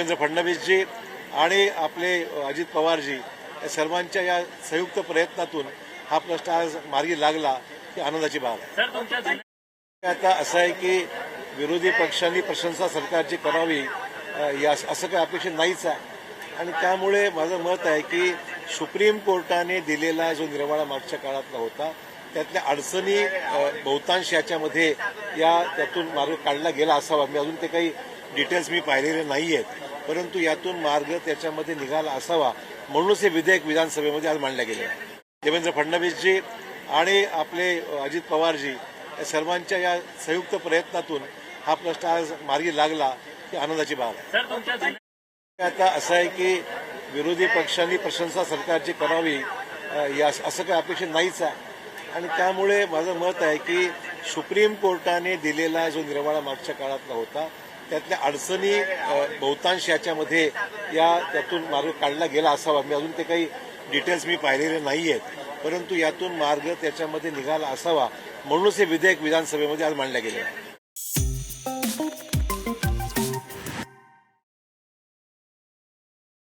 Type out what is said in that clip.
देवेंद्र फडणवीसजी आणि आपले अजित पवारजी या सर्वांच्या या संयुक्त प्रयत्नातून हा प्रश्न आज मार्गी लागला ही आनंदाची बाब आहे। आता असं आहे की विरोधी पक्षांनी प्रशंसा सरकारची करावी असं काही अपेक्षित नाहीच आहे आणि त्यामुळे माझं मत आहे की सुप्रीम कोर्टाने दिलेला जो निर्वाळा मागच्या काळातला होता त्यातल्या अडचणी बहुतांश याच्यामध्ये त्यातून मार्ग काढला गेला असावा। मी अजून ते काही डिटेल्स मी पाहिलेले नाही आहेत, परंतु यातून मार्ग त्याच्यामध्ये निघाला असावा म्हणूनच हे विधेयक विधानसभेमध्ये आज मांडलं गेलं आहे। देवेंद्र फडणवीसजी आणि आपले अजित पवारजी या सर्वांच्या या संयुक्त प्रयत्नातून हा प्रश्न आज मार्गी लागला ही आनंदाची बाब आहे। आता असं आहे की विरोधी पक्षांनी प्रशंसा सरकारची करावी असं काही अपेक्षित नाहीच आहे आणि त्यामुळे माझं मत आहे की सुप्रीम कोर्टाने दिलेला जो निर्वाळा मागच्या काळातला होता त्यातल्या अडचणी बहुतांश याच्यामध्ये त्यातून मार्ग काढला गेला असावा। मी अजून ते काही डिटेल्स मी पाहिलेले नाही आहेत, परंतु यातून मार्ग त्याच्यामध्ये निघाला असावा म्हणूनच हे विधेयक विधानसभेमध्ये आज मांडलं गेलं आहे।